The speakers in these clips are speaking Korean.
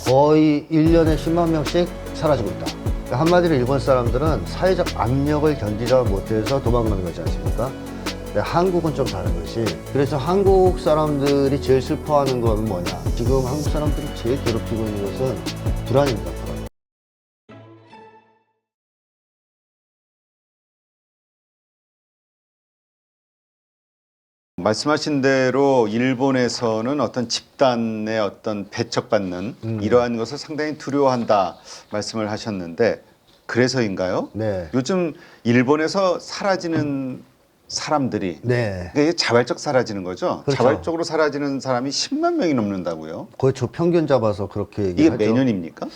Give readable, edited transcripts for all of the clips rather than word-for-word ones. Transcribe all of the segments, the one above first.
거의 1년에 10만 명씩 사라지고 있다. 그러니까 한마디로 일본 사람들은 사회적 압력을 견디다 못해서 도망가는 거지 않습니까? 근데 한국은 좀 다른 것이, 그래서 한국 사람들이 제일 슬퍼하는 건 뭐냐, 지금 한국 사람들이 제일 괴롭히고 있는 것은 불안입니다. 불안. 말씀하신 대로 일본에서는 어떤 집단의 어떤 배척받는 이러한 것을 상당히 두려워한다 말씀을 하셨는데, 그래서인가요? 네. 요즘 일본에서 사라지는 사람들이, 네. 그러니까 이게 자발적 사라지는 거죠? 그렇죠. 자발적으로 사라지는 사람이 10만 명이 넘는다고요? 거의 저 평균 잡아서 그렇게 이게 얘기하죠. 매년입니까?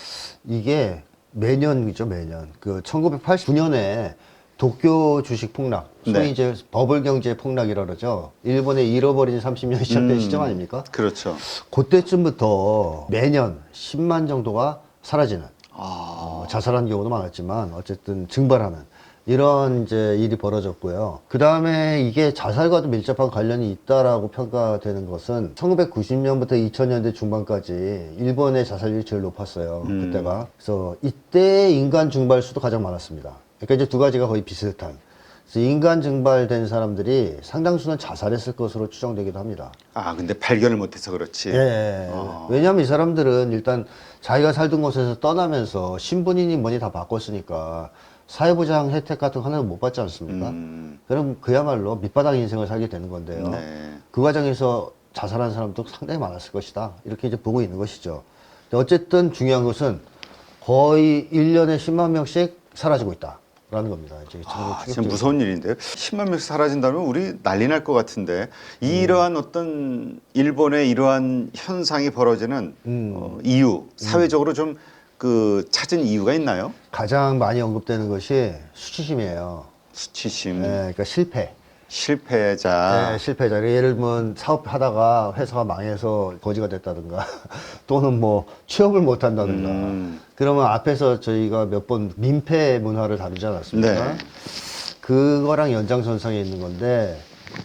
이게 매년이죠, 매년. 그 1989년에 도쿄 주식 폭락, 소위 네. 이제 버블 경제 폭락이라 그러죠. 일본의 잃어버린 30년 시작된 시점 아닙니까? 그렇죠. 그때쯤부터 매년 10만 정도가 사라지는, 아, 자살한 경우도 많았지만 어쨌든 증발하는 이런 이제 일이 벌어졌고요. 그 다음에 이게 자살과도 밀접한 관련이 있다라고 평가되는 것은 1990년부터 2000년대 중반까지 일본의 자살률이 제일 높았어요. 그때가. 그래서 이때 인간 증발수도 가장 많았습니다. 그러니까 이제 두 가지가 거의 비슷한. 그래서 인간 증발된 사람들이 상당수는 자살했을 것으로 추정되기도 합니다. 아, 근데 발견을 못해서 그렇지. 예. 왜냐하면 이 사람들은 일단 자기가 살던 곳에서 떠나면서 신분이니 뭐니 다 바꿨으니까 사회보장 혜택 같은 거 하나도 못 받지 않습니까? 그럼 그야말로 밑바닥 인생을 살게 되는 건데요. 네. 그 과정에서 자살한 사람도 상당히 많았을 것이다. 이렇게 이제 보고 있는 것이죠. 근데 어쨌든 중요한 것은 거의 1년에 10만 명씩 사라지고 있다라는 겁니다. 이제 진짜 무서운 일인데요. 10만 명씩 사라진다면 우리 난리 날 것 같은데, 이러한 어떤 일본의 이러한 현상이 벌어지는 이유, 사회적으로 좀 그 찾은 이유가 있나요? 가장 많이 언급되는 것이 수치심이에요. 수치심, 그러니까 실패. 실패자. 네, 실패자. 예를 들면 사업하다가 회사가 망해서 거지가 됐다든가 또는 뭐 취업을 못 한다든가 그러면 앞에서 저희가 몇 번 민폐 문화를 다루지 않았습니까? 네. 그거랑 연장선상에 있는 건데,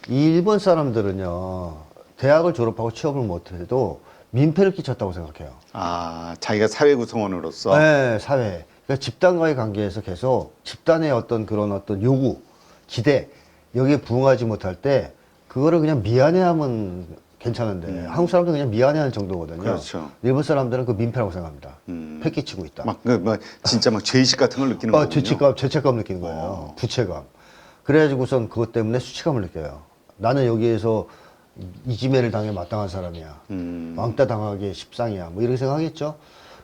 이 일본 사람들은요, 대학을 졸업하고 취업을 못 해도 민폐를 끼쳤다고 생각해요. 아, 자기가 사회 구성원으로서. 네, 사회. 그러니까 집단과의 관계에서 계속 집단의 어떤 그런 어떤 요구, 기대, 여기에 부응하지 못할 때, 그거를 그냥 미안해하면 괜찮은데, 한국 사람들은 그냥 미안해하는 정도거든요. 그렇죠. 일본 사람들은 그 민폐라고 생각합니다. 패 끼치고 있다. 막 진짜 막 죄의식 같은 걸 느끼는 거군요. 죄책감 느끼는 거예요. 부채감. 그래가지고선 그것 때문에 수치감을 느껴요. 나는 여기에서 이지매를 당해 마땅한 사람이야. 왕따 당하기에 십상이야. 뭐 이렇게 생각하겠죠.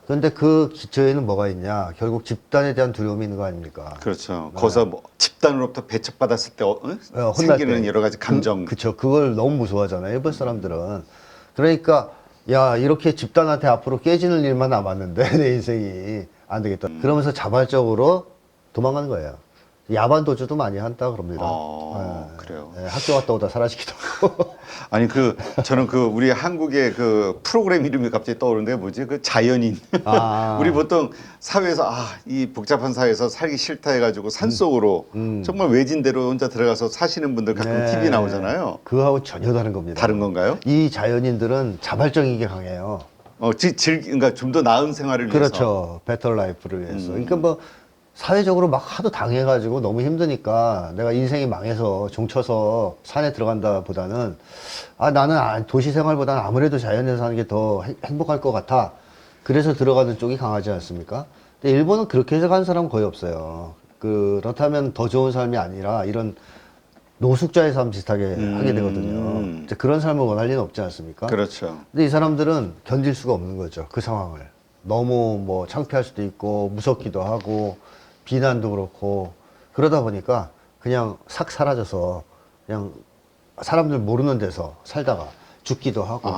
그런데 그 기초에는 뭐가 있냐. 결국 집단에 대한 두려움이 있는 거 아닙니까? 그렇죠. 거기서 뭐 집단으로부터 배척받았을 때 혼날 생기는 때. 여러 가지 감정. 그쵸. 그걸 너무 무서워하잖아요. 일본 사람들은. 그러니까, 야, 이렇게 집단한테 앞으로 깨지는 일만 남았는데, 내 인생이 안 되겠다. 그러면서 자발적으로 도망가는 거예요. 야반 도주도 많이 한다 그럽니다. 그래요. 네, 학교 갔다 오다 사라지기도 하고. 아니 저는 우리 한국의 그 프로그램 이름이 갑자기 떠오르는데 뭐지? 그 자연인. 우리 보통 사회에서 이 복잡한 사회에서 살기 싫다 해가지고 산속으로 정말 외진데로 혼자 들어가서 사시는 분들 가끔 TV 나오잖아요. 그거하고 전혀 다른 겁니다. 다른 건가요? 이 자연인들은 자발적인 게 강해요. 그러니까 좀 더 나은 생활을 위해서. 그렇죠. 베터 라이프를 위해서. 그러니까 뭐 사회적으로 막 하도 당해가지고 너무 힘드니까 내가 인생이 망해서 종쳐서 산에 들어간다 보다는 나는 도시 생활보다는 아무래도 자연에서 사는 게 더 행복할 것 같아. 그래서 들어가는 쪽이 강하지 않습니까? 근데 일본은 그렇게 해서 가는 사람은 거의 없어요. 그렇다면 더 좋은 삶이 아니라 이런 노숙자의 삶 비슷하게 하게 되거든요. 이제 그런 삶을 원할 리는 없지 않습니까? 그렇죠. 근데 이 사람들은 견딜 수가 없는 거죠. 그 상황을. 너무 뭐 창피할 수도 있고 무섭기도 하고 비난도 그렇고 그러다 보니까 그냥 싹 사라져서 그냥 사람들 모르는 데서 살다가 죽기도 하고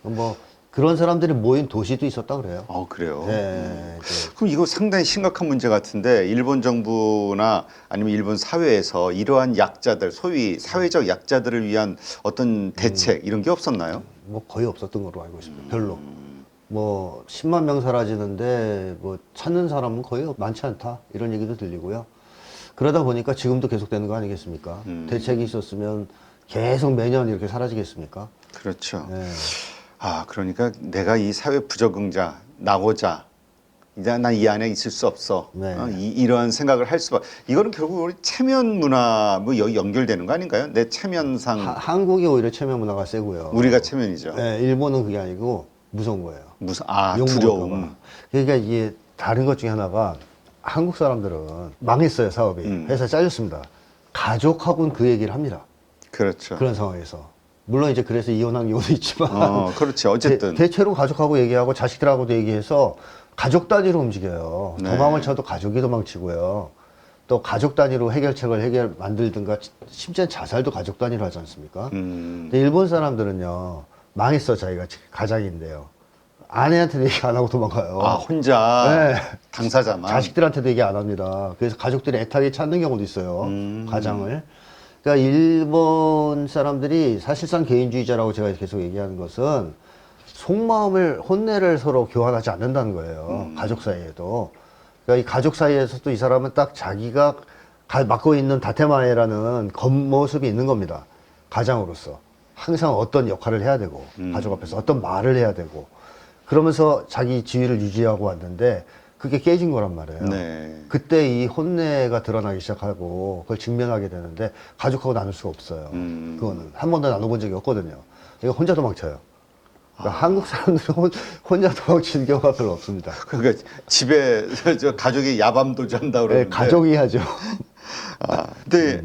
뭐 그런 사람들이 모인 도시도 있었다 그래요. 그래요? 네, 그럼 이거 상당히 심각한 문제 같은데, 일본 정부나 아니면 일본 사회에서 이러한 약자들, 소위 사회적 약자들을 위한 어떤 대책 이런 게 없었나요? 뭐 거의 없었던 걸로 알고 있습니다. 별로. 뭐 10만 명 사라지는데 뭐 찾는 사람은 거의 많지 않다 이런 얘기도 들리고요. 그러다 보니까 지금도 계속되는 거 아니겠습니까? 대책이 있었으면 계속 매년 이렇게 사라지겠습니까? 그렇죠. 네. 아, 그러니까 내가 이 사회 부적응자, 나고자, 이제 난 이 안에 있을 수 없어. 네. 이러한 생각을 할 수밖에. 이거는 결국 우리 체면 문화 뭐 여기 연결되는 거 아닌가요? 내 체면상 한국이 오히려 체면 문화가 세고요. 우리가 체면이죠. 네, 일본은 그게 아니고 무서운 거예요. 무슨 욕먹을까 두려움. 봐. 그러니까 이게 다른 것 중에 하나가 한국 사람들은 망했어요, 사업이. 회사 잘렸습니다. 가족하고는 그 얘기를 합니다. 그렇죠. 그런 상황에서. 물론 이제 그래서 이혼한 경우도 있지만. 그렇지. 어쨌든. 대체로 가족하고 얘기하고 자식들하고도 얘기해서 가족 단위로 움직여요. 네. 도망을 쳐도 가족이 도망치고요. 또 가족 단위로 해결책을 만들든가, 심지어 자살도 가족 단위로 하지 않습니까? 근데 일본 사람들은요, 망했어, 자기가 가장인데요. 아내한테도 얘기 안 하고 도망가요. 아, 혼자 네. 당사자만. 자식들한테도 얘기 안 합니다. 그래서 가족들이 애타게 찾는 경우도 있어요. 가장을. 그러니까 일본 사람들이 사실상 개인주의자라고 제가 계속 얘기하는 것은 속마음을, 혼내를 서로 교환하지 않는다는 거예요. 가족 사이에도. 그러니까 이 가족 사이에서도 이 사람은 딱 자기가 맡고 있는 다테마에라는 겉모습이 있는 겁니다. 가장으로서. 항상 어떤 역할을 해야 되고, 가족 앞에서 어떤 말을 해야 되고, 그러면서 자기 지위를 유지하고 왔는데, 그게 깨진 거란 말이에요. 네. 그때 이 혼내가 드러나기 시작하고, 그걸 직면하게 되는데, 가족하고 나눌 수가 없어요. 그거는. 한 번도 나눠본 적이 없거든요. 이거 혼자 도망쳐요. 그러니까 한국 사람들은 혼자 도망치는 경우가 별로 없습니다. 그러니까 집에 저 가족이 야밤 도주한다 그러는데. 네, 가족이 하죠. 근데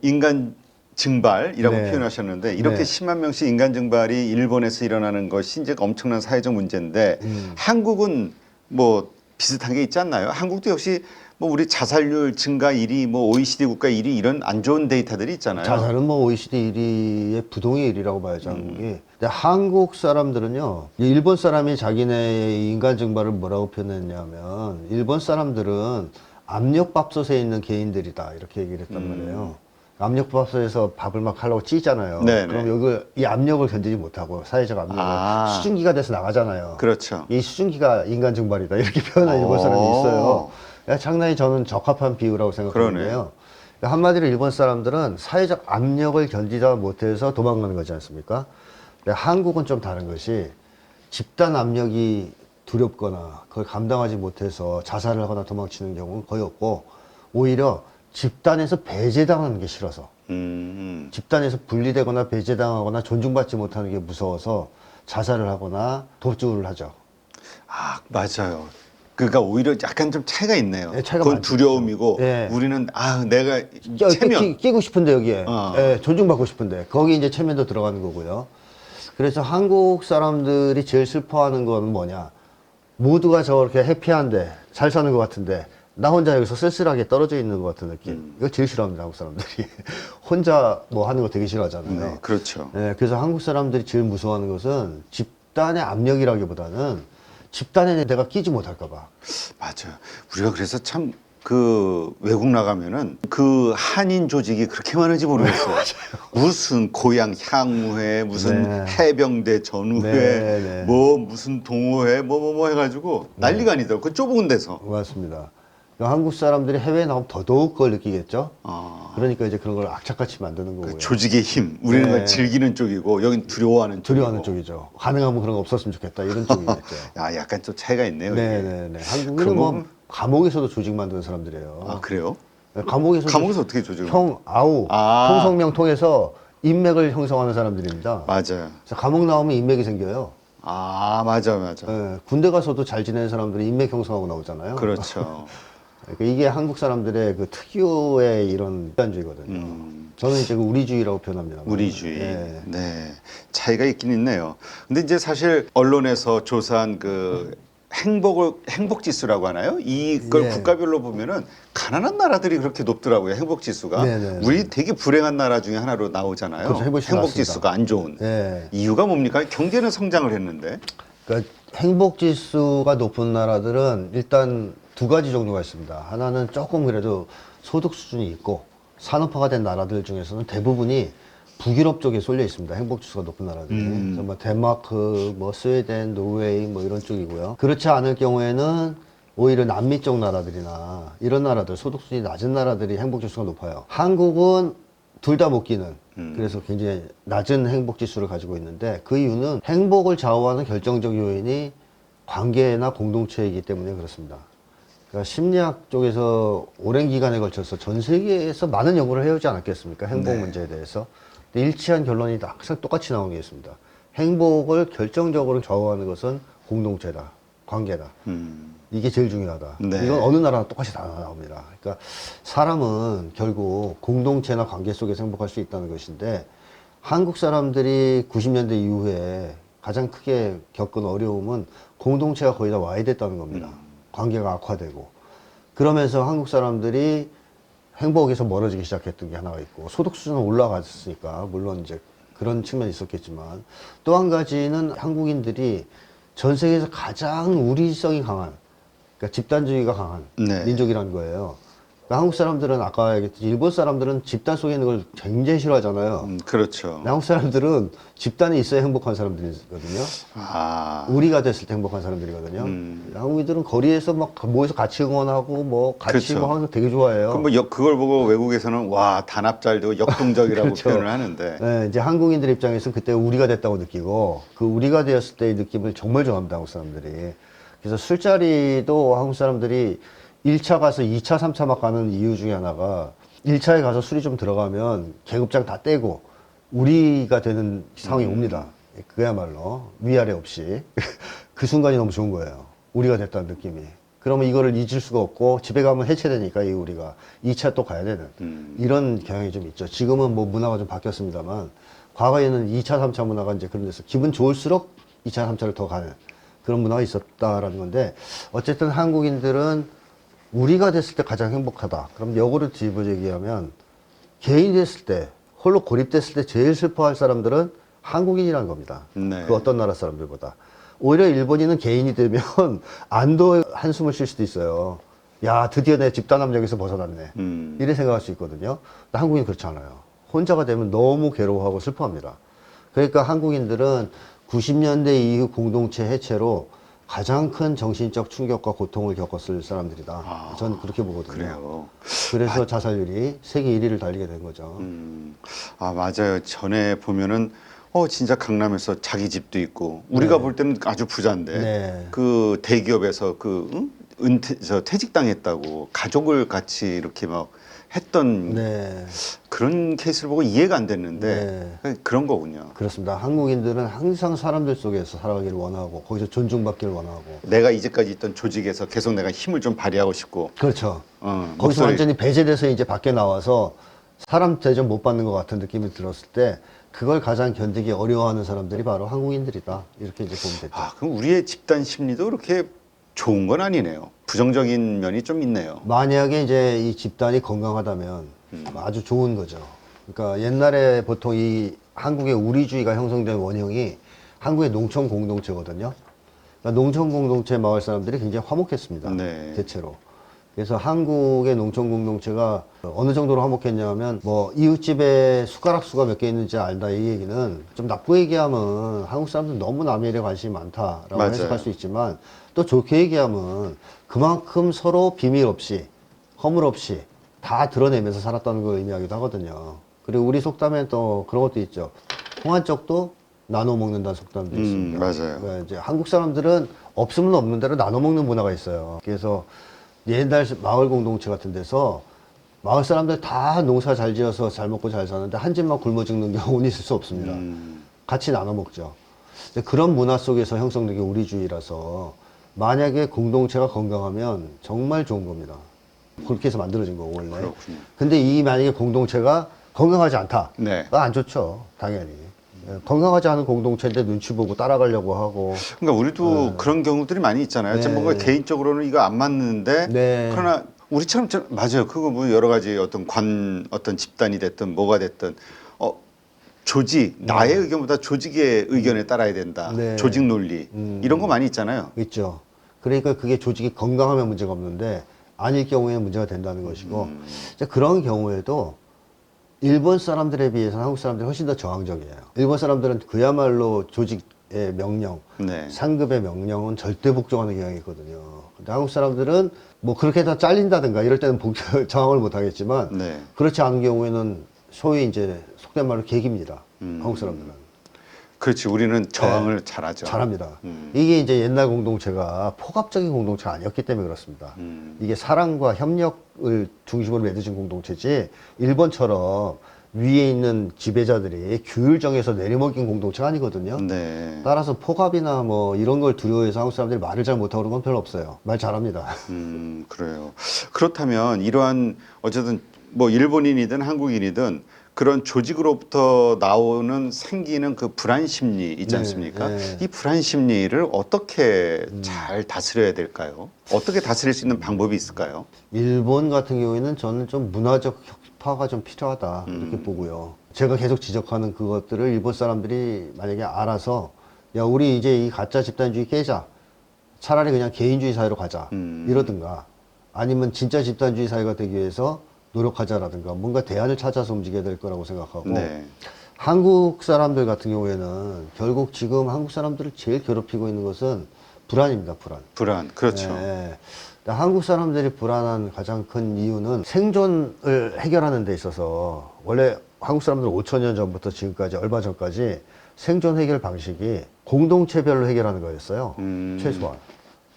인간 증발이라고 네. 표현하셨는데 이렇게 네. 10만 명씩 인간 증발이 일본에서 일어나는 것이 이제 엄청난 사회적 문제인데 한국은 뭐 비슷한 게 있지 않나요? 한국도 역시 뭐 우리 자살률 증가 1위, 뭐 OECD 국가 1위 이런 안 좋은 데이터들이 있잖아요. 자살은 뭐 OECD 1위의 부동의 1위라고 봐야죠, 한국이. 근데 한국 사람들은요, 일본 사람이 자기네 인간 증발을 뭐라고 표현했냐면, 일본 사람들은 압력밥솥에 있는 개인들이다, 이렇게 얘기를 했단 말이에요. 압력밥솥에서 밥을 막 하려고 찌잖아요. 네네. 그럼 이 압력을 견디지 못하고, 사회적 압력을. 아. 수증기가 돼서 나가잖아요. 그렇죠. 이 수증기가 인간 증발이다, 이렇게 표현하는 일본 사람이 있어요. 상당히 저는 적합한 비유라고 생각하는데요. 그러니까 한마디로 일본 사람들은 사회적 압력을 견디다 못해서 도망가는 거지 않습니까? 근데 한국은 좀 다른 것이 집단 압력이 두렵거나 그걸 감당하지 못해서 자살을 하거나 도망치는 경우는 거의 없고, 오히려 집단에서 배제당하는 게 싫어서, 집단에서 분리되거나 배제당하거나 존중받지 못하는 게 무서워서 자살을 하거나 도주를 하죠. 아, 맞아요. 그러니까 오히려 약간 좀 차이가 있네요. 네, 차이가 그건 많죠. 두려움이고 네. 우리는 내가 체면. 끼고 싶은데 여기에 어. 예, 존중받고 싶은데 거기 이제 체면도 들어가는 거고요. 그래서 한국 사람들이 제일 슬퍼하는 건 뭐냐? 모두가 저렇게 해피한데 잘 사는 것 같은데 나 혼자 여기서 쓸쓸하게 떨어져 있는 것 같은 느낌. 이거 제일 싫어합니다, 한국 사람들이. 혼자 뭐 하는 거 되게 싫어하잖아요. 네, 그렇죠. 예, 그래서 한국 사람들이 제일 무서워하는 것은 집단의 압력이라기보다는 집단에 내가 끼지 못할까봐. 맞아요. 우리가 그래서 참 그 외국 나가면은 그 한인 조직이 그렇게 많은지 모르겠어요. 무슨 고향 향후회, 무슨 네. 해병대 전후회, 네, 네. 뭐 무슨 동호회, 뭐 해가지고 난리가 아니더라고. 그 좁은 데서. 맞습니다. 그러니까 한국 사람들이 해외에 나오면 더더욱 그걸 느끼겠죠. 그러니까 이제 그런 걸 악착같이 만드는 거고요. 조직의 힘. 우리는 네. 그걸 즐기는 쪽이고 여긴 두려워하는 쪽이고. 두려워하는 쪽이죠. 가능하면 그런 거 없었으면 좋겠다, 이런 쪽이겠죠. 야, 약간 좀 차이가 있네요. 이게. 네네네. 한국은 그런 뭐 건- 감옥에서도 조직 만드는 사람들이에요. 아, 그래요? 감옥에서 어떻게 조직을? 아우 아. 통성명 통해서 인맥을 형성하는 사람들입니다. 맞아요. 그래서 감옥 나오면 인맥이 생겨요. 아, 맞아. 예, 군대 가서도 잘 지내는 사람들이 인맥 형성하고 나오잖아요. 그렇죠. 그러니까 이게 한국 사람들의 그 특유의 이런 집단주의거든요. 저는 이제 그 우리주의라고 표현합니다. 우리주의. 예. 네. 차이가 있긴 있네요. 근데 이제 사실 언론에서 조사한 그 행복 지수라고 하나요? 이걸 예. 국가별로 보면은 가난한 나라들이 그렇게 높더라고요. 행복 지수가. 네네. 우리 되게 불행한 나라 중에 하나로 나오잖아요. 그렇죠. 행복 지수 행복 맞습니다. 지수가 안 좋은. 예. 이유가 뭡니까? 경제는 성장을 했는데. 그러니까 행복 지수가 높은 나라들은 일단 두 가지 종류가 있습니다. 하나는 조금 그래도 소득 수준이 있고 산업화가 된 나라들 중에서는 대부분이 북유럽 쪽에 쏠려 있습니다. 행복 지수가 높은 나라들이. 그래서 뭐 덴마크, 뭐 스웨덴, 노르웨이 뭐 이런 쪽이고요. 그렇지 않을 경우에는 오히려 남미 쪽 나라들이나 이런 나라들, 소득 수준이 낮은 나라들이 행복 지수가 높아요. 한국은 둘 다 못 끼는 그래서 굉장히 낮은 행복 지수를 가지고 있는데 그 이유는 행복을 좌우하는 결정적 요인이 관계나 공동체이기 때문에 그렇습니다. 그러니까 심리학 쪽에서 오랜 기간에 걸쳐서 전 세계에서 많은 연구를 해오지 않았겠습니까? 행복 네. 문제에 대해서. 근데 일치한 결론이 항상 똑같이 나오는 게 있습니다. 행복을 결정적으로 좌우하는 것은 공동체다, 관계다. 이게 제일 중요하다. 네. 이건 어느 나라나 똑같이 다 나옵니다. 그러니까 사람은 결국 공동체나 관계 속에서 행복할 수 있다는 것인데 한국 사람들이 90년대 이후에 가장 크게 겪은 어려움은 공동체가 거의 다 와해됐다는 겁니다. 관계가 악화되고 그러면서 한국 사람들이 행복에서 멀어지기 시작했던 게 하나가 있고 소득 수준은 올라갔으니까 물론 이제 그런 측면이 있었겠지만 또 한 가지는 한국인들이 전 세계에서 가장 우리성이 강한 그러니까 집단주의가 강한 네. 민족이라는 거예요. 그러니까 한국 사람들은 아까 얘기했듯이 일본 사람들은 집단 속에 있는 걸 굉장히 싫어하잖아요. 그렇죠. 근데 한국 사람들은 집단에 있어야 행복한 사람들이거든요. 아, 우리가 됐을 때 행복한 사람들이거든요. 한국인들은 거리에서 막 모여서 같이 응원하고 뭐 같이 그렇죠. 뭐 하는 거 되게 좋아해요. 그럼 뭐 그걸 보고 외국에서는 와 단합 잘 되고 역동적이라고 그렇죠. 표현을 하는데 네, 이제 한국인들 입장에서는 그때 우리가 됐다고 느끼고 그 우리가 되었을 때의 느낌을 정말 좋아합니다, 한국 사람들이. 그래서 술자리도 한국 사람들이 1차 가서 2차, 3차 막 가는 이유 중에 하나가 1차에 가서 술이 좀 들어가면 계급장 다 떼고 우리가 되는 상황이 옵니다. 그야말로 위아래 없이. 그 순간이 너무 좋은 거예요. 우리가 됐다는 느낌이. 그러면 이거를 잊을 수가 없고 집에 가면 해체되니까 이 우리가 2차 또 가야 되는 이런 경향이 좀 있죠. 지금은 뭐 문화가 좀 바뀌었습니다만 과거에는 2차, 3차 문화가 이제 그런 데서 기분 좋을수록 2차, 3차를 더 가는 그런 문화가 있었다라는 건데 어쨌든 한국인들은 우리가 됐을 때 가장 행복하다. 그럼 역으로 뒤집어 얘기하면 개인이 됐을 때 홀로 고립됐을 때 제일 슬퍼할 사람들은 한국인이라는 겁니다. 네. 그 어떤 나라 사람들보다. 오히려 일본인은 개인이 되면 안도의 한숨을 쉴 수도 있어요. 야, 드디어 내 집단 압력에서 벗어났네. 이래 생각할 수 있거든요. 근데 한국인은 그렇지 않아요. 혼자가 되면 너무 괴로워하고 슬퍼합니다. 그러니까 한국인들은 90년대 이후 공동체 해체로 가장 큰 정신적 충격과 고통을 겪었을 사람들이다. 저는 그렇게 보거든요. 그래요. 그래서 자살률이 세계 1위를 달리게 된 거죠. 아 맞아요. 전에 보면은 진짜 강남에서 자기 집도 있고 우리가 볼 때는 아주 부자인데 네. 그 대기업에서 그 퇴직당했다고 가족을 같이 이렇게 막 했던 네. 그런 케이스를 보고 이해가 안 됐는데 그런 거군요. 그렇습니다. 한국인들은 항상 사람들 속에서 살아가기를 원하고 거기서 존중받기를 원하고 내가 이제까지 있던 조직에서 계속 내가 힘을 좀 발휘하고 싶고 그렇죠. 거기서 목소리. 완전히 배제돼서 이제 밖에 나와서 사람 대접 못 받는 것 같은 느낌이 들었을 때 그걸 가장 견디기 어려워하는 사람들이 바로 한국인들이다. 이렇게 이제 보면 되죠. 아 그럼 우리의 집단 심리도 그렇게 좋은 건 아니네요. 부정적인 면이 좀 있네요. 만약에 이제 이 집단이 건강하다면 아주 좋은 거죠. 그러니까 옛날에 보통 이 한국의 우리주의가 형성된 원형이 한국의 농촌 공동체거든요. 그러니까 농촌 공동체 마을 사람들이 굉장히 화목했습니다. 네. 대체로. 그래서 한국의 농촌 공동체가 어느 정도로 화목했냐면 뭐 이웃집에 숟가락 수가 몇 개 있는지 안다 이 얘기는 좀 나쁘게 얘기하면 한국 사람들 너무 남의 일에 관심이 많다라고 맞아요. 해석할 수 있지만 또 좋게 얘기하면 그만큼 서로 비밀 없이 허물 없이 다 드러내면서 살았다는 걸 의미하기도 하거든요. 그리고 우리 속담에 또 그런 것도 있죠. 통한 쪽도 나눠 먹는다는 속담도 있습니다. 맞아요. 그러니까 이제 한국 사람들은 없으면 없는 대로 나눠 먹는 문화가 있어요. 그래서 옛날 마을 공동체 같은 데서 마을 사람들 다 농사 잘 지어서 잘 먹고 잘 사는데 한 집만 굶어 죽는 경우는 있을 수 없습니다. 같이 나눠 먹죠. 근데 그런 문화 속에서 형성된 게 우리주의라서 만약에 공동체가 건강하면 정말 좋은 겁니다. 그렇게 해서 만들어진 거고 원래. 그렇군요. 근데 이 만약에 공동체가 건강하지 않다. 네. 안 좋죠. 당연히. 건강하지 않은 공동체인데 눈치 보고 따라가려고 하고. 그러니까 우리도 그런 경우들이 많이 있잖아요. 네. 뭔가 개인적으로는 이거 안 맞는데 네. 그러나 우리처럼 맞아요. 그거 뭐 여러 가지 어떤 집단이 됐든 뭐가 됐든 조직 나의 의견보다 조직의 의견에 따라야 된다. 네. 조직 논리 이런 거 많이 있잖아요. 있죠. 그러니까 그게 조직이 건강하면 문제가 없는데 아닐 경우에는 문제가 된다는 것이고 이제 그런 경우에도 일본 사람들에 비해서는 한국 사람들이 훨씬 더 저항적이에요. 일본 사람들은 그야말로 조직의 명령, 네. 상급의 명령은 절대 복종하는 경향이 있거든요. 근데 한국 사람들은 뭐 그렇게 다 잘린다든가 이럴 때는 저항을 못 하겠지만 네. 그렇지 않은 경우에는 소위 이제 속된 말로 계기입니다. 한국 사람들은. 그렇지. 우리는 저항을 잘하죠. 잘합니다. 이게 이제 옛날 공동체가 포갑적인 공동체가 아니었기 때문에 그렇습니다. 이게 사랑과 협력을 중심으로 맺어진 공동체지 일본처럼 위에 있는 지배자들이 규율 정해서 내리먹인 공동체가 아니거든요. 네. 따라서 포갑이나 뭐 이런 걸 두려워해서 한국 사람들이 말을 잘 못하고 그런 건 별로 없어요. 말 잘합니다. 그래요. 그렇다면 이러한 어쨌든 뭐 일본인이든 한국인이든 그런 조직으로부터 나오는 생기는 그 불안 심리 있지 네, 않습니까? 네. 이 불안 심리를 어떻게 잘 다스려야 될까요? 어떻게 다스릴 수 있는 방법이 있을까요? 일본 같은 경우에는 저는 좀 문화적 혁파가 좀 필요하다 이렇게 보고요. 제가 계속 지적하는 그것들을 일본 사람들이 만약에 알아서 야 우리 이제 이 가짜 집단주의 깨자. 차라리 그냥 개인주의 사회로 가자 이러든가 아니면 진짜 집단주의 사회가 되기 위해서 노력하자라든가 뭔가 대안을 찾아서 움직여야 될 거라고 생각하고 네. 한국 사람들 같은 경우에는 결국 지금 한국 사람들을 제일 괴롭히고 있는 것은 불안입니다. 불안. 불안. 그렇죠. 네. 한국 사람들이 불안한 가장 큰 이유는 생존을 해결하는 데 있어서 원래 한국 사람들은 5천 년 전부터 지금까지 얼마 전까지 생존 해결 방식이 공동체별로 해결하는 거였어요. 최소한.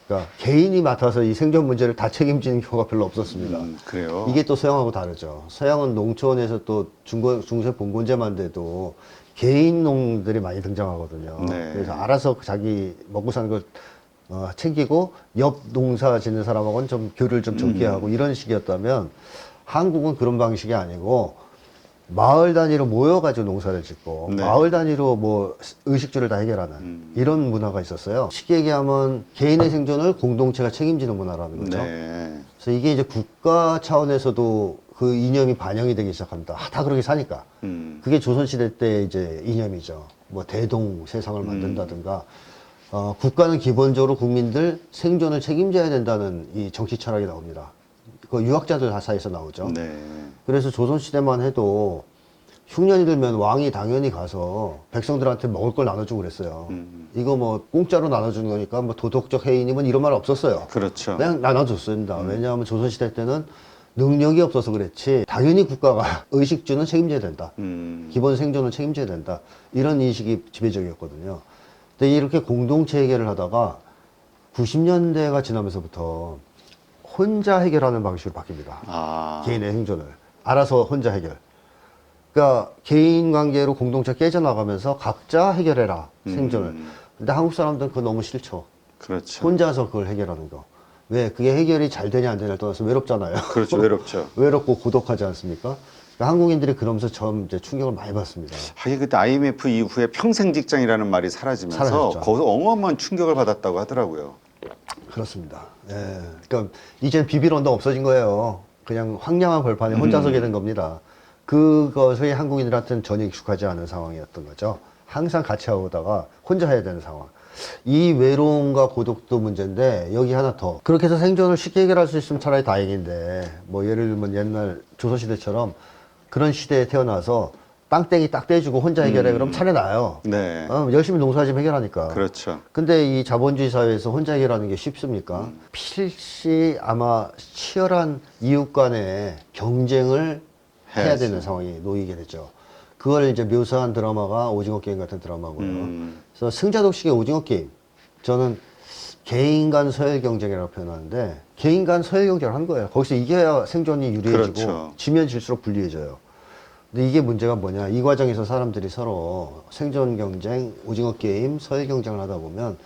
그러니까 개인이 맡아서 이 생존 문제를 다 책임지는 경우가 별로 없었습니다. 그래요. 이게 또 서양하고 다르죠. 서양은 농촌에서 또 중세 봉건제만 돼도 개인 농들이 많이 등장하거든요. 네. 그래서 알아서 자기 먹고 사는 걸 챙기고 옆 농사 짓는 사람하고는 좀 교류를 좀 적게 하고 이런 식이었다면 한국은 그런 방식이 아니고 마을 단위로 모여가지고 농사를 짓고 네. 마을 단위로 뭐 의식주를 다 해결하는 이런 문화가 있었어요. 쉽게 얘기하면 개인의 생존을 공동체가 책임지는 문화라는 거죠. 네. 그래서 이게 이제 국가 차원에서도 그 이념이 반영이 되기 시작합니다. 다 그렇게 사니까. 그게 조선시대 때 이제 이념이죠. 뭐 대동 세상을 만든다든가. 국가는 기본적으로 국민들 생존을 책임져야 된다는 이 정치 철학이 나옵니다. 그 유학자들 사이에서 나오죠. 네. 그래서 조선시대만 해도 흉년이 들면 왕이 당연히 가서 백성들한테 먹을 걸 나눠주고 그랬어요. 이거 뭐 공짜로 나눠주는 거니까 뭐 도덕적 해이니 이런 말 없었어요. 그렇죠. 그냥 나눠줬습니다. 왜냐하면 조선시대 때는 능력이 없어서 그랬지 당연히 국가가 의식주는 책임져야 된다. 기본 생존은 책임져야 된다. 이런 인식이 지배적이었거든요. 근데 이렇게 공동체 해결을 하다가 90년대가 지나면서부터 혼자 해결하는 방식으로 바뀝니다. 아. 개인의 생존을. 알아서 혼자 해결. 그러니까 개인 관계로 공동체 깨져나가면서 각자 해결해라. 생존을. 근데 한국 사람들은 그거 너무 싫죠. 그렇죠. 혼자서 그걸 해결하는 거. 왜? 그게 해결이 잘 되냐 안 되냐를 떠나서 외롭잖아요. 그렇죠. 외롭죠. 외롭고 고독하지 않습니까? 그러니까 한국인들이 그러면서 좀 이제 충격을 많이 받습니다. 하긴 그때 IMF 이후에 평생 직장이라는 말이 사라지면서 사라졌죠. 거기서 어마어마한 충격을 받았다고 하더라고요. 그렇습니다. 예. 그러니까 이제는 비빌 언덕 없어진 거예요. 그냥 황량한 벌판에 혼자 서게 된 겁니다. 그것이 한국인들한테는 전혀 익숙하지 않은 상황이었던 거죠. 항상 같이 하다가 혼자 해야 되는 상황. 이 외로움과 고독도 문제인데 여기 하나 더. 그렇게 해서 생존을 쉽게 해결할 수 있으면 차라리 다행인데 뭐 예를 들면 옛날 조선시대처럼 그런 시대에 태어나서 땅땡이 딱 떼주고 혼자 해결해 그럼 차라리 나아요. 네. 열심히 농사지면 해결하니까. 그렇죠. 근데 이 자본주의 사회에서 혼자 해결하는 게 쉽습니까? 필시 아마 치열한 이웃 간의 경쟁을 해야 해야지. 되는 상황이 놓이게 되죠. 그걸 이제 묘사한 드라마가 오징어 게임 같은 드라마고요. 그래서 승자독식의 오징어 게임. 저는 개인 간 서열 경쟁이라고 표현하는데 개인 간 서열 경쟁을 한 거예요. 거기서 이겨야 생존이 유리해지고 그렇죠. 지면 질수록 불리해져요. 근데 이게 문제가 뭐냐. 이 과정에서 사람들이 서로 생존 경쟁, 오징어 게임, 서열 경쟁을 하다 보면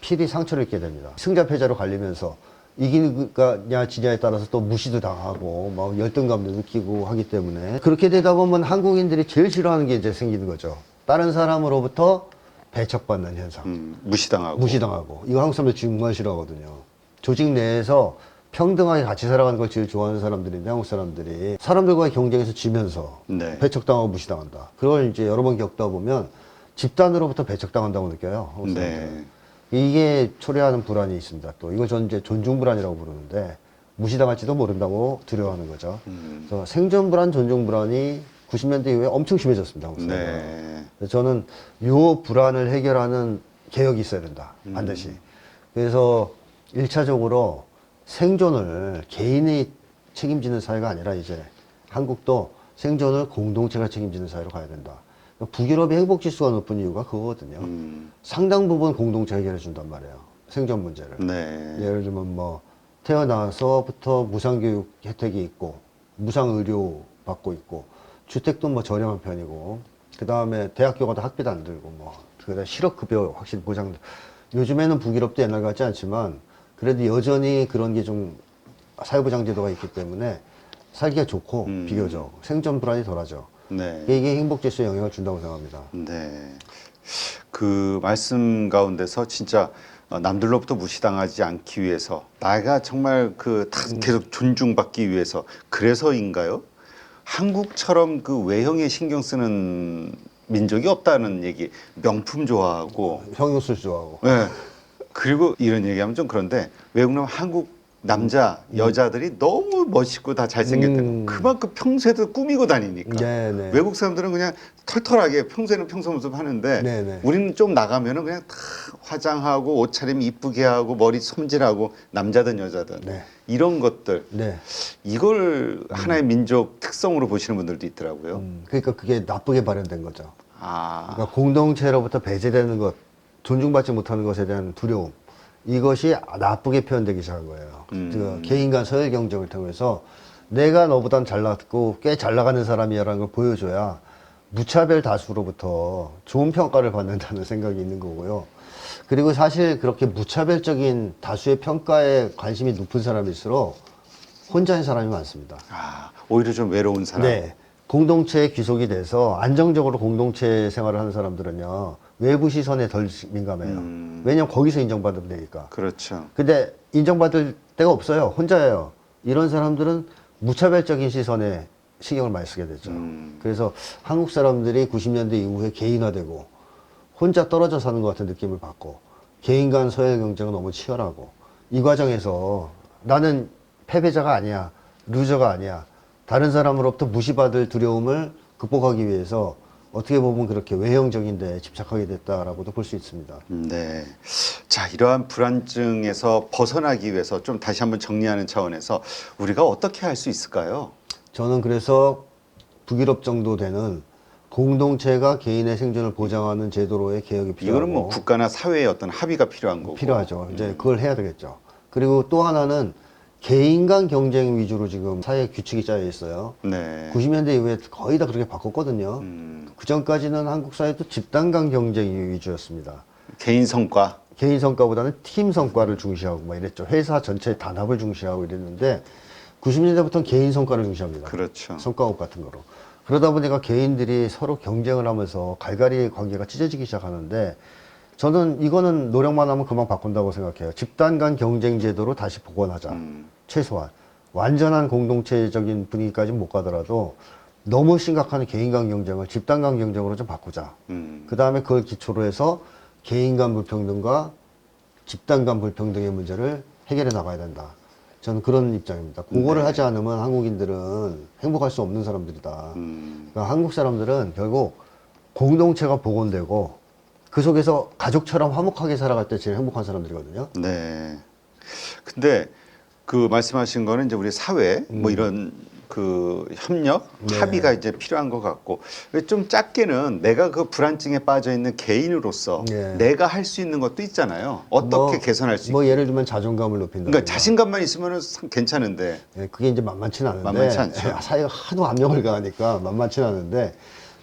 필히 상처를 입게 됩니다. 승자 패자로 갈리면서 이기느냐 지냐에 따라서 또 무시도 당하고 막 열등감도 느끼고 하기 때문에 그렇게 되다 보면 한국인들이 제일 싫어하는 게 이제 생기는 거죠. 다른 사람으로부터 배척받는 현상. 무시당하고. 무시당하고. 이거 한국 사람들 정말 싫어하거든요. 조직 내에서 평등하게 같이 살아가는 걸 제일 좋아하는 사람들인데 한국 사람들이 사람들과의 경쟁에서 지면서 네. 배척당하고 무시당한다. 그걸 이제 여러 번 겪다 보면 집단으로부터 배척당한다고 느껴요. 한국 사람들은. 네. 이게 초래하는 불안이 있습니다. 또 이걸 저는 이제 존중 불안이라고 부르는데 무시당할지도 모른다고 두려워하는 거죠. 그래서 생존 불안, 존중 불안이 90년대 이후에 엄청 심해졌습니다. 한국 사회가. 네. 그래서 저는 요 불안을 해결하는 개혁이 있어야 된다. 반드시. 그래서 1차적으로 생존을 개인이 책임지는 사회가 아니라 이제 한국도 생존을 공동체가 책임지는 사회로 가야 된다. 북유럽의 행복 지수가 높은 이유가 그거거든요. 상당 부분 공동체가 해결해 준단 말이에요. 생존 문제를. 네. 예를 들면 뭐 태어나서부터 무상교육 혜택이 있고 무상의료 받고 있고 주택도 뭐 저렴한 편이고 그 다음에 대학교 가도 학비도 안 들고 뭐 그다음에 실업급여 확실히 보장. 요즘에는 북유럽도 옛날 같지 않지만 그래도 여전히 그런 게 좀 사회보장제도가 있기 때문에 살기가 좋고 비교적 생존 불안이 덜하죠. 네. 이게 행복지수에 영향을 준다고 생각합니다. 네. 그 말씀 가운데서 진짜 남들로부터 무시당하지 않기 위해서 나가 정말 그 계속 존중받기 위해서 그래서인가요? 한국처럼 그 외형에 신경 쓰는 민족이 없다는 얘기. 명품 좋아하고 형용술 좋아하고. 네. 그리고 이런 얘기하면 좀 그런데 외국 나면 한국 남자 여자들이 너무 멋있고 다 잘생겼다고 그만큼 평소에도 꾸미고 다니니까 네네. 외국 사람들은 그냥 털털하게 평소에는 평소 모습 하는데 네네. 우리는 좀 나가면은 그냥 다 화장하고 옷차림 이쁘게 하고 머리 손질하고 남자든 여자든 네. 이런 것들 네. 이걸 하나의 민족 특성으로 보시는 분들도 있더라고요. 그러니까 그게 나쁘게 발현된 거죠. 아, 그러니까 공동체로부터 배제되는 것, 존중받지 못하는 것에 대한 두려움, 이것이 나쁘게 표현되기 시작한 거예요. 그 개인 간 서열 경쟁을 통해서 내가 너보단 잘났고 꽤 잘 나가는 사람이야라는 걸 보여줘야 무차별 다수로부터 좋은 평가를 받는다는 생각이 있는 거고요. 그리고 사실 그렇게 무차별적인 다수의 평가에 관심이 높은 사람일수록 혼자인 사람이 많습니다. 아, 오히려 좀 외로운 사람. 네. 공동체에 귀속이 돼서 안정적으로 공동체 생활을 하는 사람들은요, 외부 시선에 덜 민감해요. 왜냐면 거기서 인정받으면 되니까. 그렇죠. 근데 인정받을 데가 없어요. 혼자예요. 이런 사람들은 무차별적인 시선에 신경을 많이 쓰게 되죠. 그래서 한국 사람들이 90년대 이후에 개인화되고 혼자 떨어져 사는 것 같은 느낌을 받고 개인 간 서열 경쟁은 너무 치열하고 이 과정에서 나는 패배자가 아니야. 루저가 아니야. 다른 사람으로부터 무시받을 두려움을 극복하기 위해서 어떻게 보면 그렇게 외형적인 데 집착하게 됐다라고도 볼 수 있습니다. 네. 자, 이러한 불안증에서 벗어나기 위해서 좀 다시 한번 정리하는 차원에서 우리가 어떻게 할 수 있을까요? 저는 그래서 북유럽 정도 되는 공동체가 개인의 생존을 보장하는 제도로의 개혁이 필요하고 이거는 뭐 국가나 사회의 어떤 합의가 필요한 거고. 필요하죠. 이제 그걸 해야 되겠죠. 그리고 또 하나는 개인 간 경쟁 위주로 지금 사회 규칙이 짜여 있어요. 네. 90년대 이후에 거의 다 그렇게 바꿨거든요. 그 전까지는 한국 사회도 집단 간 경쟁 위주였습니다. 개인 성과. 개인 성과보다는 팀 성과를 중시하고 막 이랬죠. 회사 전체의 단합을 중시하고 이랬는데 90년대부터는 개인 성과를 중시합니다. 그렇죠. 성과급 같은 거로. 그러다 보니까 개인들이 서로 경쟁을 하면서 갈갈이 관계가 찢어지기 시작하는데 저는 이거는 노력만 하면 금방 바꾼다고 생각해요. 집단 간 경쟁 제도로 다시 복원하자. 최소한. 완전한 공동체적인 분위기까지는 못 가더라도 너무 심각한 개인 간 경쟁을 집단 간 경쟁으로 좀 바꾸자. 그 다음에 그걸 기초로 해서 개인 간 불평등과 집단 간 불평등의 문제를 해결해 나가야 된다. 저는 그런 입장입니다. 그거를 하지 않으면 한국인들은 행복할 수 없는 사람들이다. 그러니까 한국 사람들은 결국 공동체가 복원되고 그 속에서 가족처럼 화목하게 살아갈 때 제일 행복한 사람들이거든요. 네. 근데 그 말씀하신 거는 이제 우리 사회 뭐 이런 그 협력, 네. 합의가 이제 필요한 것 같고 좀 작게는 내가 그 불안증에 빠져 있는 개인으로서 네. 내가 할 수 있는 것도 있잖아요. 어떻게 개선할 수 있고. 뭐 예를 들면 자존감을 높인다. 그러니까 자신감만 있으면은 괜찮은데. 네, 그게 이제 만만치는 않은데 만만치 않죠. 사회가 하도 압력을 가하니까 만만치는 않은데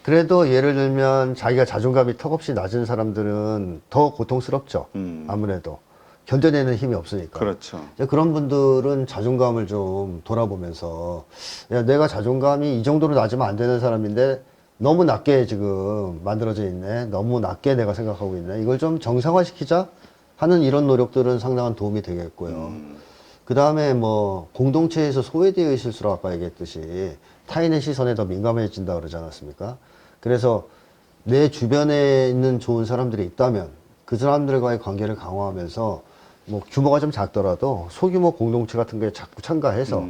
그래도 예를 들면 자기가 자존감이 턱없이 낮은 사람들은 더 고통스럽죠. 아무래도 견뎌내는 힘이 없으니까. 그렇죠. 이제 그런 분들은 자존감을 좀 돌아보면서 야, 내가 자존감이 이 정도로 낮으면 안 되는 사람인데 너무 낮게 지금 만들어져 있네. 너무 낮게 내가 생각하고 있네. 이걸 좀 정상화시키자 하는 이런 노력들은 상당한 도움이 되겠고요. 그 다음에 뭐 공동체에서 소외되어 있을수록 아까 얘기했듯이 타인의 시선에 더 민감해진다 그러지 않았습니까? 그래서 내 주변에 있는 좋은 사람들이 있다면 그 사람들과의 관계를 강화하면서 뭐 규모가 좀 작더라도 소규모 공동체 같은 거에 자꾸 참가해서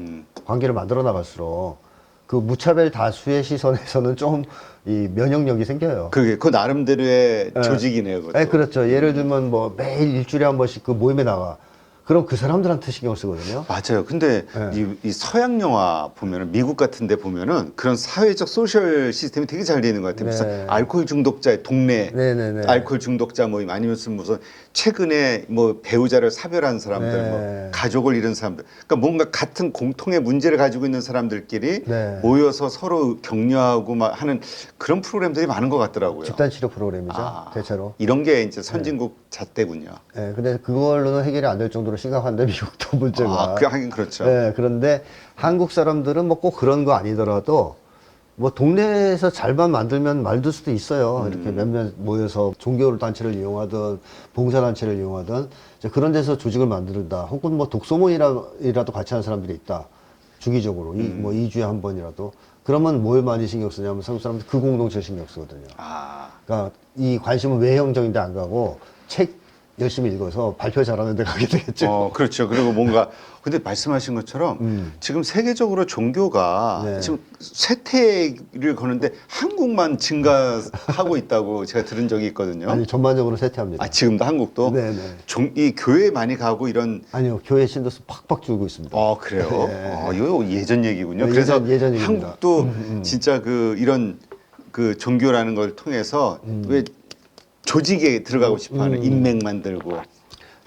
관계를 만들어 나갈수록 그 무차별 다수의 시선에서는 좀 이 면역력이 생겨요. 그게 그 나름대로의 조직이네요. 그것도. 네, 그렇죠. 예를 들면 뭐 매일 일주일에 한 번씩 그 모임에 나가. 그럼 그 사람들한테 신경 쓰거든요. 맞아요. 근데 네. 이 서양 영화 보면은 미국 같은 데 보면은 그런 사회적 소셜 시스템이 되게 잘 되어 있는 것 같아요. 네. 무슨 알코올 중독자의 동네 네네네. 알코올 중독자 모임 아니면 무슨 최근에 뭐 배우자를 사별한 사람들 네. 뭐 가족을 잃은 사람들 그러니까 뭔가 같은 공통의 문제를 가지고 있는 사람들끼리 네. 모여서 서로 격려하고 막 하는 그런 프로그램들이 많은 것 같더라고요. 집단 치료 프로그램이죠. 아, 대체로. 이런 게 이제 선진국 잣대군요. 예, 근데 그걸로는 해결이 안 될 정도로 심각한데 미국도 문제가. 아, 그 하긴 그렇죠. 예, 그런데 한국 사람들은 뭐 꼭 그런 거 아니더라도 뭐 동네에서 잘만 만들면 말들 수도 있어요. 이렇게 몇몇 모여서 종교 단체를 이용하든 봉사 단체를 이용하든 이제 그런 데서 조직을 만든다. 혹은 뭐 독서모임이라도 같이 하는 사람들이 있다. 주기적으로 뭐 2주에 한 번이라도. 그러면 뭘 많이 신경 쓰냐면 한국 사람들 그 공동체 신경 쓰거든요. 아, 그러니까 이 관심은 외형적인데 안 가고 책 열심히 읽어서 발표 잘하는 데 가게 되겠죠. 그렇죠. 그리고 뭔가 근데 말씀하신 것처럼 지금 세계적으로 종교가 네. 지금 쇠퇴를 거는데 한국만 증가하고 있다고 제가 들은 적이 있거든요. 아니 전반적으로 쇠퇴합니다. 아, 지금도 한국도 네네. 이 교회 많이 가고 이런 아니요, 교회 신도수 팍팍 줄고 있습니다. 그래요? 네. 이거 예전 얘기군요. 네, 그래서 예전 얘기입니다. 한국도 진짜 그 이런 그 종교라는 걸 통해서 왜 조직에 들어가고 싶어하는 인맥 만들고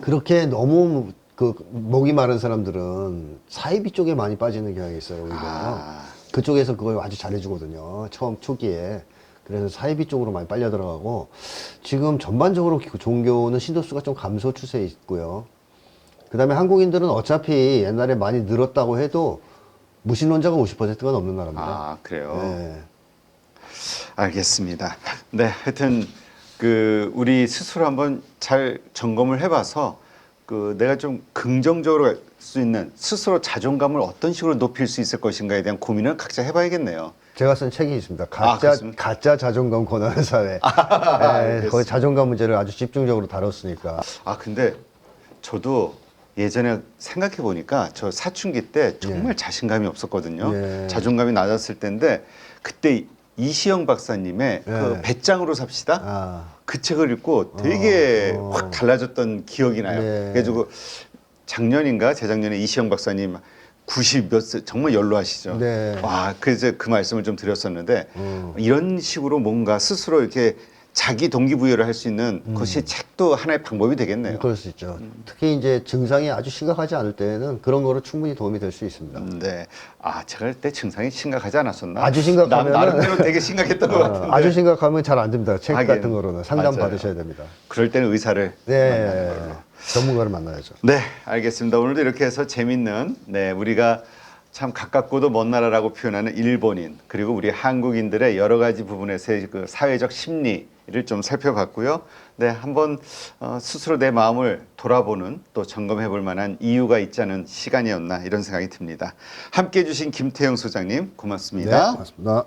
그렇게 너무 그 목이 마른 사람들은 사이비 쪽에 많이 빠지는 경향이 있어요. 오히려 그쪽에서 그걸 아주 잘해주거든요. 처음 초기에. 그래서 사이비 쪽으로 많이 빨려 들어가고 지금 전반적으로 종교는 신도수가 좀 감소 추세에 있고요. 그다음에 한국인들은 어차피 옛날에 많이 늘었다고 해도 무신론자가 50%가 넘는 나라입니다. 아, 그래요. 네. 알겠습니다. 네, 하여튼 그 우리 스스로 한번 잘 점검을 해봐서 그 내가 좀 긍정적으로 할 수 있는 스스로 자존감을 어떤 식으로 높일 수 있을 것인가에 대한 고민을 각자 해봐야겠네요. 제가 쓴 책이 있습니다. 그렇습니까? 가짜 자존감 권하는 사회. 거기 자존감 문제를 아주 집중적으로 다뤘으니까. 근데 저도 예전에 생각해 보니까 저 사춘기 때 정말 자신감이 없었거든요. 예. 자존감이 낮았을 때인데 그때 이시영 박사님의 그 예. 배짱으로 삽시다. 아, 그 책을 읽고 되게 확 달라졌던 기억이 나요. 네. 그래가지고 작년인가 재작년에 이시영 박사님 90 몇 세 정말 연로하시죠. 네. 와, 그래서 그 말씀을 좀 드렸었는데 이런 식으로 뭔가 스스로 이렇게 자기 동기부여를 할 수 있는 것이 책도 하나의 방법이 되겠네요. 그럴 수 있죠. 특히 이제 증상이 아주 심각하지 않을 때는 그런 거로 충분히 도움이 될 수 있습니다. 네. 제가 그때 증상이 심각하지 않았었나? 아주 심각하면은- 나름대로 되게 심각했던 것 같은데. 아주 심각하면 잘 안 됩니다. 책 하긴, 같은 거로는 상담 맞아요. 받으셔야 됩니다. 그럴 때는 의사를 네, 전문가를 만나야죠. 네, 알겠습니다. 오늘도 이렇게 해서 재밌는 우리가 참 가깝고도 먼 나라라고 표현하는 일본인 그리고 우리 한국인들의 여러 가지 부분에서의 그 사회적 심리를 좀 살펴봤고요. 네, 한번 스스로 내 마음을 돌아보는 또 점검해볼 만한 이유가 있지 않은 시간이었나 이런 생각이 듭니다. 함께해 주신 김태형 소장님 네, 고맙습니다. 고맙습니다.